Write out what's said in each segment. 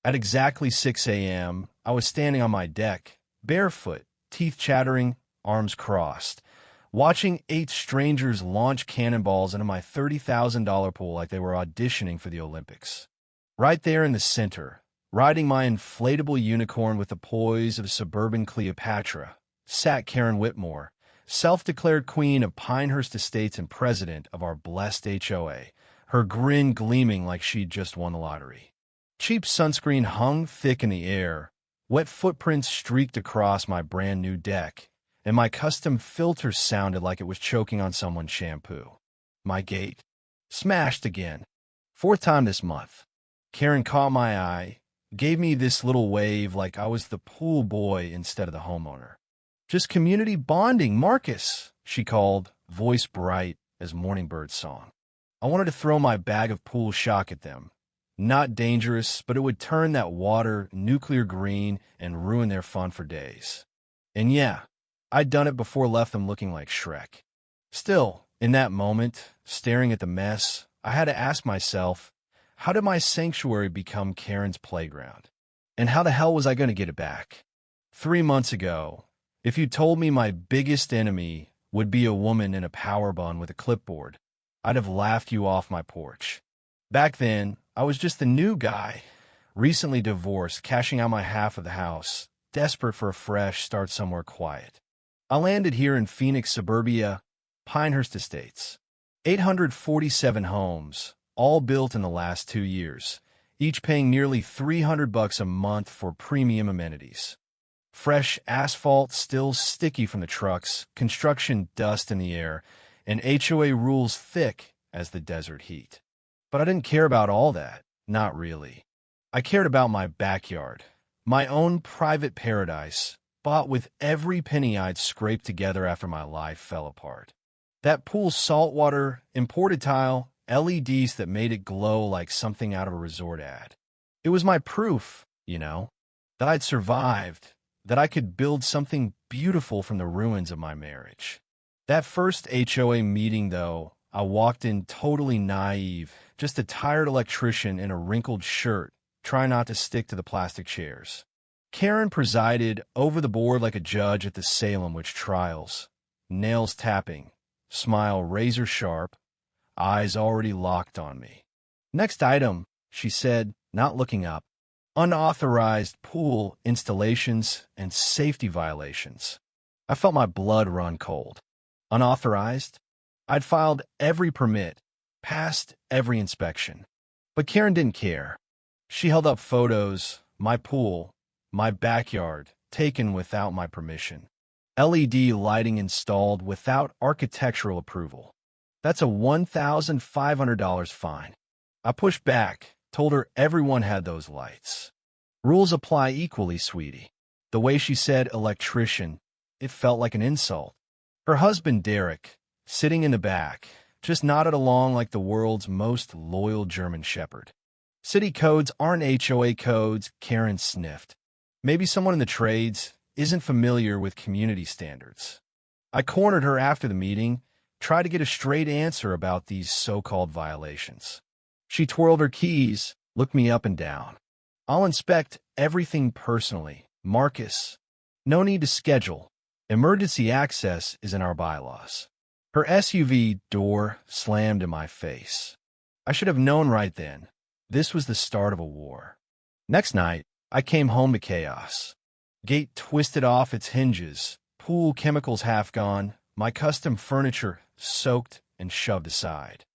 At exactly 6 a.m., I was standing on my deck, barefoot, teeth chattering, arms crossed, watching 8 strangers launch cannonballs into my $30,000 pool like they were auditioning for the Olympics. Right there in the center, riding my inflatable unicorn with the poise of suburban Cleopatra, sat Karen Whitmore, self-declared queen of Pinehurst Estates and president of our blessed HOA, her grin gleaming like she'd just won the lottery. Cheap sunscreen hung thick in the air, wet footprints streaked across my brand-new deck, and my custom filter sounded like it was choking on someone's shampoo. My gate. Smashed again. 4th time this month. Karen caught my eye, gave me this little wave like I was the pool boy instead of the homeowner. "Just community bonding, Marcus," she called, voice bright as morning bird song. I wanted to throw my bag of pool shock at them. Not dangerous, but it would turn that water nuclear green and ruin their fun for days. And yeah, I'd done it before, left them looking like Shrek. Still, in that moment, staring at the mess, I had to ask myself, how did my sanctuary become Karen's playground? And how the hell was I going to get it back? 3 months ago, if you told me my biggest enemy would be a woman in a power bun with a clipboard, I'd have laughed you off my porch. Back then, I was just the new guy, recently divorced, cashing out my half of the house, desperate for a fresh start somewhere quiet. I landed here in Phoenix suburbia, Pinehurst Estates. 847 homes, all built in the last 2 years, each paying nearly $300 a month for premium amenities. Fresh asphalt still sticky from the trucks, construction dust in the air, and HOA rules thick as the desert heat. But I didn't care about all that. Not really. I cared about my backyard, my own private paradise, bought with every penny I'd scraped together after my life fell apart. That pool's saltwater, imported tile, LEDs that made it glow like something out of a resort ad. It was my proof, that I'd survived, that I could build something beautiful from the ruins of my marriage. That first HOA meeting, though, I walked in totally naive, just a tired electrician in a wrinkled shirt, trying not to stick to the plastic chairs. Karen presided over the board like a judge at the Salem witch trials, nails tapping, smile razor sharp, eyes already locked on me. "Next item," she said, not looking up. "Unauthorized pool installations and safety violations." I felt my blood run cold. Unauthorized? I'd filed every permit, passed every inspection. But Karen didn't care. She held up photos, my pool, my backyard, taken without my permission. LED lighting installed without architectural approval. That's a $1,500 fine. I pushed back, told her everyone had those lights. Rules apply equally, sweetie. The way she said electrician, it felt like an insult. Her husband, Derek, sitting in the back, just nodded along like the world's most loyal German shepherd. "City codes aren't HOA codes," Karen sniffed. "Maybe someone in the trades isn't familiar with community standards." I cornered her after the meeting, tried to get a straight answer about these so-called violations. She twirled her keys, looked me up and down. "I'll inspect everything personally, Marcus. No need to schedule. Emergency access is in our bylaws." Her SUV door slammed in my face. I should have known right then. This was the start of a war. Next night, I came home to chaos. Gate twisted off its hinges, pool chemicals half gone, my custom furniture soaked and shoved aside.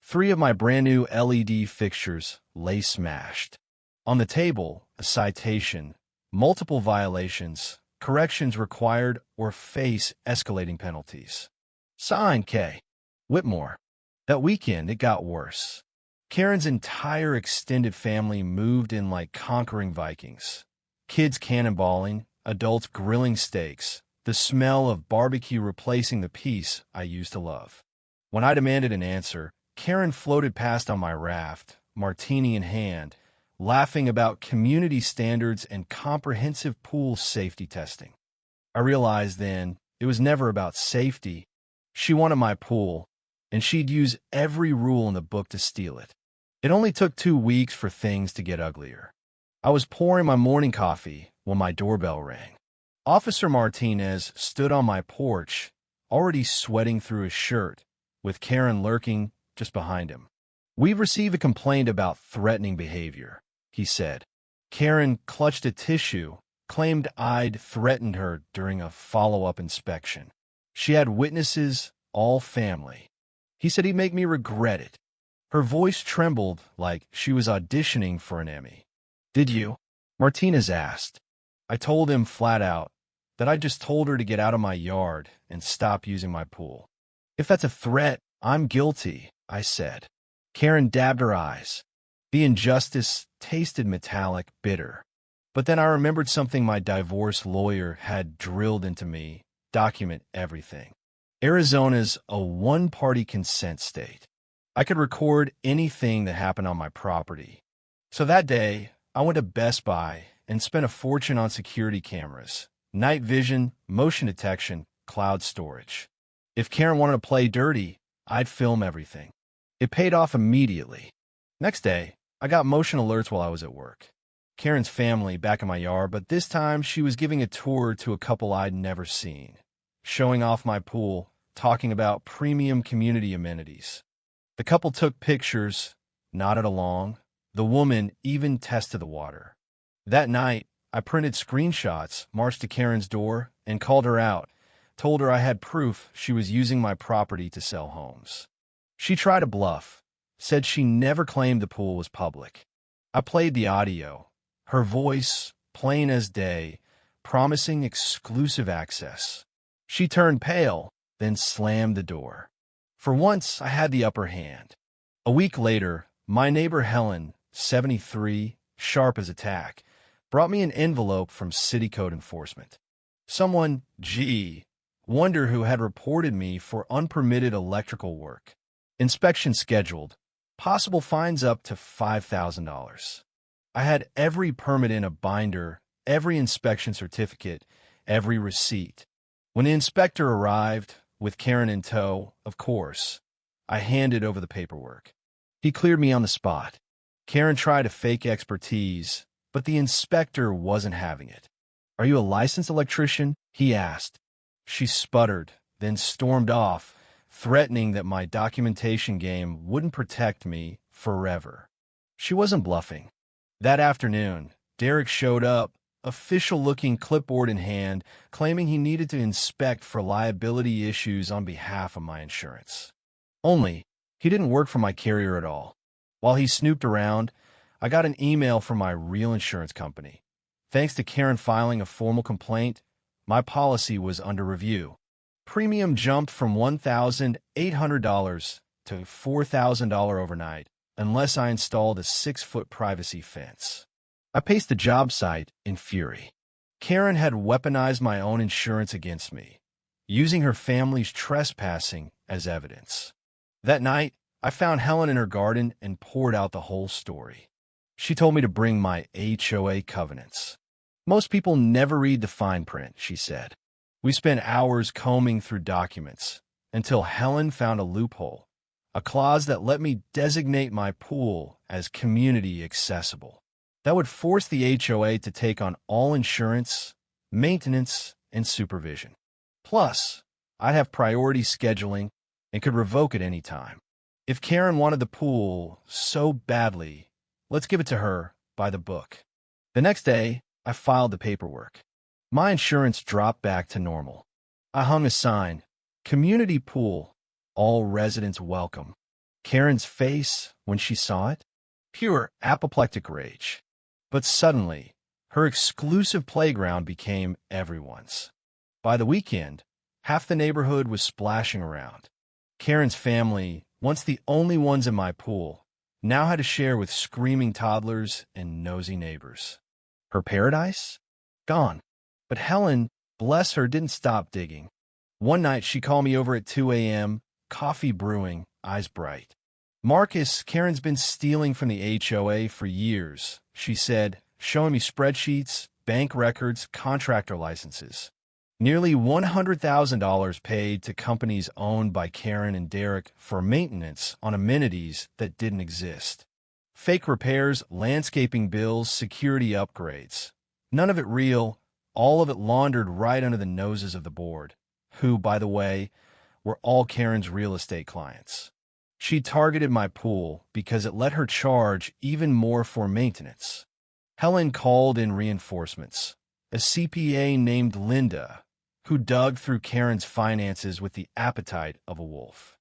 3 of my brand-new LED fixtures lay smashed. On the table, a citation, multiple violations, corrections required, or face escalating penalties. Signed, K. Whitmore. That weekend, it got worse. Karen's entire extended family moved in like conquering Vikings. Kids cannonballing, adults grilling steaks, the smell of barbecue replacing the peace I used to love. When I demanded an answer, Karen floated past on my raft, martini in hand, laughing about community standards and comprehensive pool safety testing. I realized then it was never about safety. She wanted my pool, and she'd use every rule in the book to steal it. It only took 2 weeks for things to get uglier. I was pouring my morning coffee when my doorbell rang. Officer Martinez stood on my porch, already sweating through his shirt, with Karen lurking just behind him. "We've received a complaint about threatening behavior," he said. Karen clutched a tissue, claimed I'd threatened her during a follow-up inspection. She had witnesses, all family. He said he'd make me regret it. Her voice trembled like she was auditioning for an Emmy. "Did you?" Martinez asked. I told him flat out that I just told her to get out of my yard and stop using my pool. "If that's a threat, I'm guilty," I said. Karen dabbed her eyes. The injustice tasted metallic, bitter. But then I remembered something my divorce lawyer had drilled into me: document everything. Arizona's a one-party consent state. I could record anything that happened on my property. So that day, I went to Best Buy and spent a fortune on security cameras, night vision, motion detection, cloud storage. If Karen wanted to play dirty, I'd film everything. It paid off immediately. Next day, I got motion alerts while I was at work. Karen's family back in my yard, but this time she was giving a tour to a couple I'd never seen, showing off my pool, talking about premium community amenities. The couple took pictures, nodded along. The woman even tested the water. That night, I printed screenshots, marched to Karen's door, and called her out, told her I had proof she was using my property to sell homes. She tried to bluff, said she never claimed the pool was public. I played the audio, her voice plain as day, promising exclusive access. She turned pale, then slammed the door. For once, I had the upper hand. A week later, my neighbor Helen, 73, sharp as a tack, brought me an envelope from City Code Enforcement. Someone, wonder who had reported me for unpermitted electrical work. Inspection scheduled. Possible fines up to $5,000. I had every permit in a binder, every inspection certificate, every receipt. When the inspector arrived, with Karen in tow, of course, I handed over the paperwork. He cleared me on the spot. Karen tried to fake expertise, but the inspector wasn't having it. "Are you a licensed electrician?" he asked. She sputtered, then stormed off, threatening that my documentation game wouldn't protect me forever. She wasn't bluffing. That afternoon, Derek showed up, official-looking clipboard in hand, claiming he needed to inspect for liability issues on behalf of my insurance. Only, he didn't work for my carrier at all. While he snooped around, I got an email from my real insurance company. Thanks to Karen filing a formal complaint, my policy was under review. Premium jumped from $1,800 to $4,000 overnight, unless I installed a 6-foot privacy fence. I paced the job site in fury. Karen had weaponized my own insurance against me, using her family's trespassing as evidence. That night, I found Helen in her garden and poured out the whole story. She told me to bring my HOA covenants. "Most people never read the fine print," she said. We spent hours combing through documents until Helen found a loophole, a clause that let me designate my pool as community accessible. That would force the HOA to take on all insurance, maintenance, and supervision. Plus, I'd have priority scheduling and could revoke at any time. If Karen wanted the pool so badly, let's give it to her by the book. The next day, I filed the paperwork. My insurance dropped back to normal. I hung a sign, "Community Pool, all residents welcome." Karen's face, when she saw it, pure apoplectic rage. But suddenly, her exclusive playground became everyone's. By the weekend, half the neighborhood was splashing around. Karen's family, once the only ones in my pool, now had to share with screaming toddlers and nosy neighbors. Her paradise? Gone. But Helen, bless her, didn't stop digging. One night she called me over at 2 a.m., coffee brewing, eyes bright. "Marcus, Karen's been stealing from the HOA for years," she said, showing me spreadsheets, bank records, contractor licenses. Nearly $100,000 paid to companies owned by Karen and Derek for maintenance on amenities that didn't exist. Fake repairs, landscaping bills, security upgrades. None of it real, all of it laundered right under the noses of the board, who, by the way, were all Karen's real estate clients. She targeted my pool because it let her charge even more for maintenance. Helen called in reinforcements, a CPA named Linda, who dug through Karen's finances with the appetite of a wolf.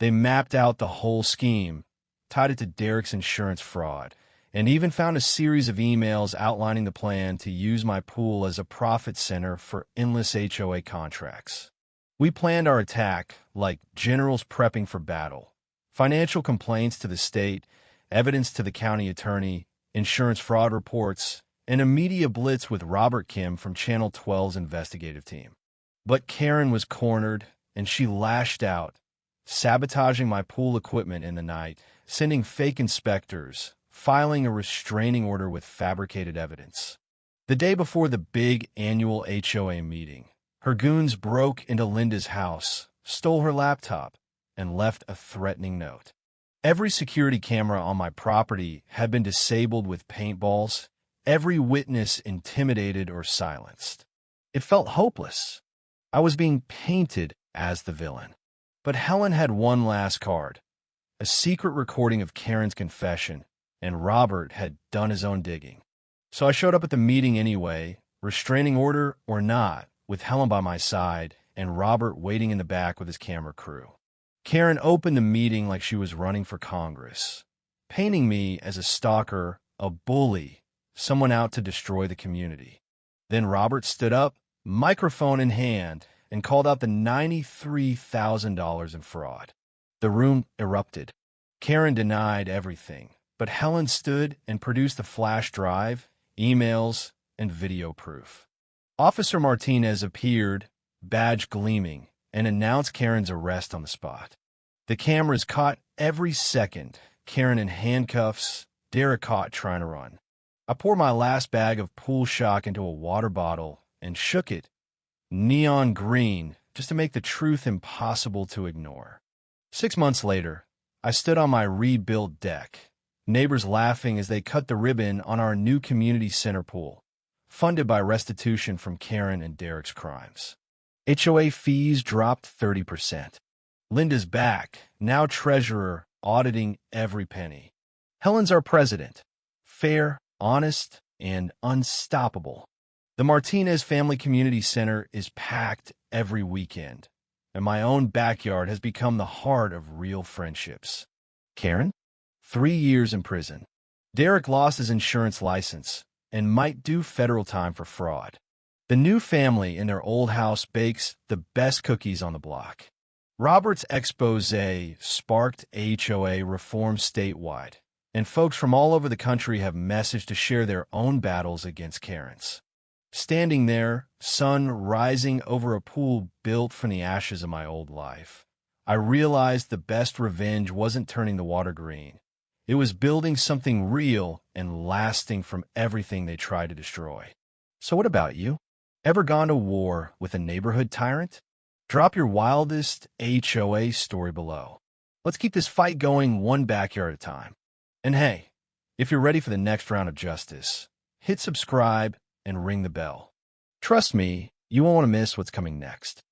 They mapped out the whole scheme, tied it to Derek's insurance fraud, and even found a series of emails outlining the plan to use my pool as a profit center for endless HOA contracts. We planned our attack like generals prepping for battle. Financial complaints to the state, evidence to the county attorney, insurance fraud reports, and a media blitz with Robert Kim from Channel 12's investigative team. But Karen was cornered, and she lashed out, sabotaging my pool equipment in the night, sending fake inspectors, filing a restraining order with fabricated evidence. The day before the big annual HOA meeting, her goons broke into Linda's house, stole her laptop, and left a threatening note. Every security camera on my property had been disabled with paintballs, every witness intimidated or silenced. It felt hopeless. I was being painted as the villain. But Helen had one last card, a secret recording of Karen's confession, and Robert had done his own digging. So I showed up at the meeting anyway, restraining order or not, with Helen by my side and Robert waiting in the back with his camera crew. Karen opened the meeting like she was running for Congress, painting me as a stalker, a bully, someone out to destroy the community. Then Robert stood up, microphone in hand, and called out the $93,000 in fraud. The room erupted. Karen denied everything, but Helen stood and produced a flash drive, emails, and video proof. Officer Martinez appeared, badge gleaming, and announced Karen's arrest on the spot. The cameras caught every second, Karen in handcuffs, Derek caught trying to run. I poured my last bag of pool shock into a water bottle and shook it, neon green, just to make the truth impossible to ignore. 6 months later, I stood on my rebuilt deck, neighbors laughing as they cut the ribbon on our new community center pool, funded by restitution from Karen and Derek's crimes. HOA fees dropped 30%. Linda's back, now treasurer, auditing every penny. Helen's our president, fair, honest, and unstoppable. The Martinez Family Community Center is packed every weekend, and my own backyard has become the heart of real friendships. Karen? 3 years in prison. Derek lost his insurance license and might do federal time for fraud. The new family in their old house bakes the best cookies on the block. Robert's expose sparked HOA reform statewide, and folks from all over the country have messaged to share their own battles against Karen's. Standing there, sun rising over a pool built from the ashes of my old life, I realized the best revenge wasn't turning the water green. It was building something real and lasting from everything they tried to destroy. So what about you? Ever gone to war with a neighborhood tyrant? Drop your wildest HOA story below. Let's keep this fight going one backyard at a time. And hey, if you're ready for the next round of justice, hit subscribe and ring the bell. Trust me, you won't want to miss what's coming next.